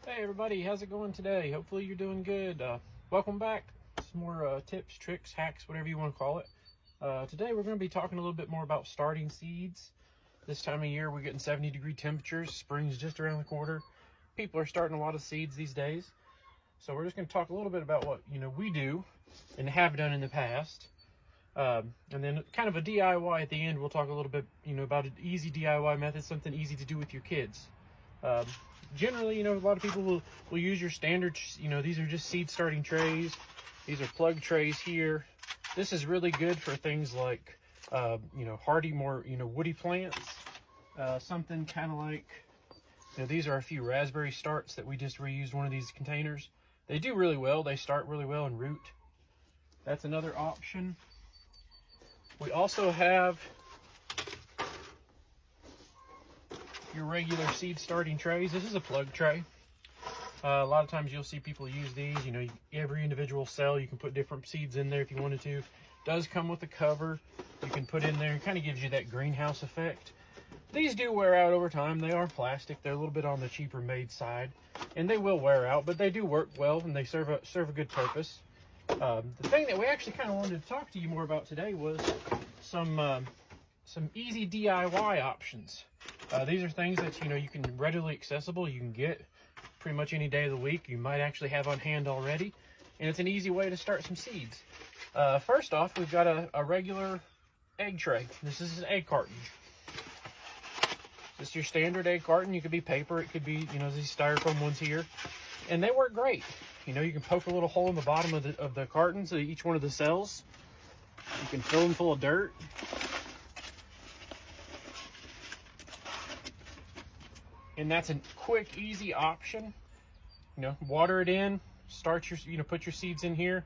Hey everybody, how's it going today? Hopefully you're doing good. Welcome back. Some more tips, tricks, hacks, whatever you want to call it. Today we're going to be talking a little bit more about starting seeds. This time of year we're getting 70-degree temperatures. Spring's just around the corner. People are starting a lot of seeds these days. So we're just going to talk a little bit about what we do and have done in the past. And then kind of a DIY at the end. We'll talk a little bit about an easy DIY method, something easy to do with your kids. Generally, a lot of people will use your standard, these are just seed starting trays. These are plug trays here. This is really good for things like, hardy, more, woody plants. Something kind of like, these are a few raspberry starts that we just reused one of these containers. They do really well. They start really well and root. That's another option. We also have your regular seed starting trays. This is a plug tray. A lot of times you'll see people use these. Every individual cell, you can put different seeds in there if you wanted to. It does come with a cover you can put in there, and kind of gives you that greenhouse effect. These do wear out over time. They are plastic. They're a little bit on the cheaper made side, and they will wear out, but they do work well and they serve a good purpose. The thing that we actually kind of wanted to talk to you more about today was some easy DIY options. These are things that you can readily accessible. You can get pretty much any day of the week. You might actually have on hand already, and it's an easy way to start some seeds. First off, we've got a regular egg tray. This is an egg carton. This is your standard egg carton. You could be paper, it could be these styrofoam ones here, and they work great. You can poke a little hole in the bottom of the carton, so each one of the cells, you can fill them full of dirt. And that's a quick, easy option. Water it in, start your, put your seeds in here,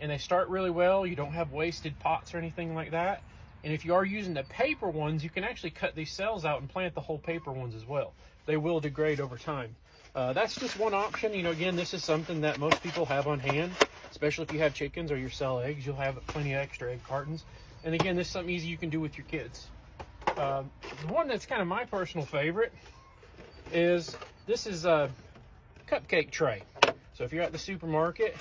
and they start really well. You don't have wasted pots or anything like that. And if you are using the paper ones, you can actually cut these cells out and plant the whole paper ones as well. They will degrade over time. That's just one option. Again, this is something that most people have on hand, especially if you have chickens or you sell eggs. You'll have plenty of extra egg cartons. And again, this is something easy you can do with your kids. The one that's kind of my personal favorite is this is a cupcake tray. So if you're at the supermarket,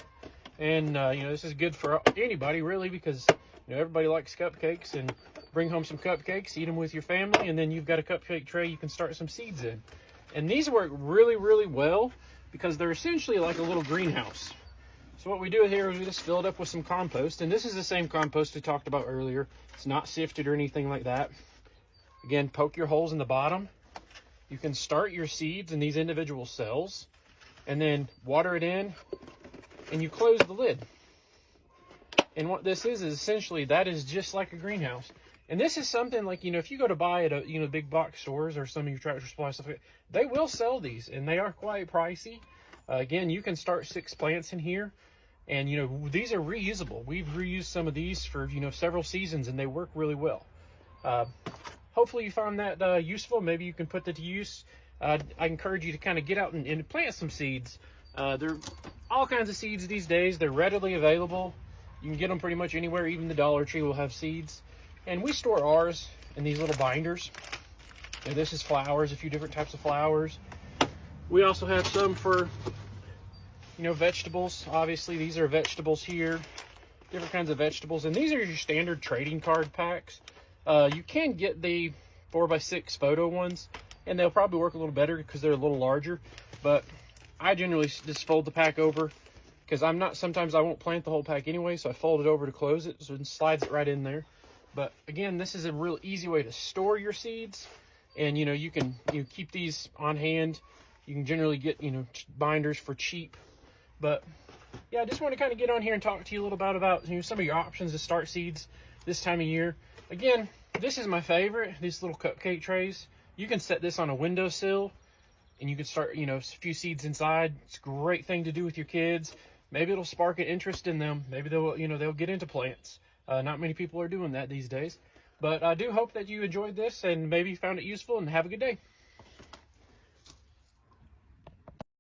and this is good for anybody really, because everybody likes cupcakes, and bring home some cupcakes, eat them with your family, and then you've got a cupcake tray you can start some seeds in. And these work really, really well because they're essentially like a little greenhouse. So what we do here is we just fill it up with some compost, and this is the same compost we talked about earlier. It's not sifted or anything like that. Again, poke your holes in the bottom. You can start your seeds in these individual cells, and then water it in, and you close the lid. And what this is essentially, that is just like a greenhouse. And this is something like, if you go to buy at a, big box stores or some of your Tractor Supply stuff, they will sell these, and they are quite pricey. Again, you can start 6 plants in here, and these are reusable. We've reused some of these for several seasons, and they work really well. Hopefully you found that useful. Maybe you can put that to use. I encourage you to kind of get out and plant some seeds. There are all kinds of seeds these days. They're readily available. You can get them pretty much anywhere. Even the Dollar Tree will have seeds. And we store ours in these little binders. And this is flowers, a few different types of flowers. We also have some for, vegetables. Obviously, these are vegetables here. Different kinds of vegetables. And these are your standard trading card packs. You can get the 4x6 photo ones, and they'll probably work a little better because they're a little larger. But I generally just fold the pack over, because sometimes I won't plant the whole pack anyway, so I fold it over to close it, so it slides it right in there. But again, this is a real easy way to store your seeds, and you can keep these on hand. You can generally get binders for cheap. But yeah, I just want to kind of get on here and talk to you a little bit about some of your options to start seeds this time of year. Again, this is my favorite, these little cupcake trays. You can set this on a windowsill, and you can start, a few seeds inside. It's a great thing to do with your kids. Maybe it'll spark an interest in them. Maybe they'll get into plants. Not many people are doing that these days. But I do hope that you enjoyed this and maybe found it useful, and have a good day.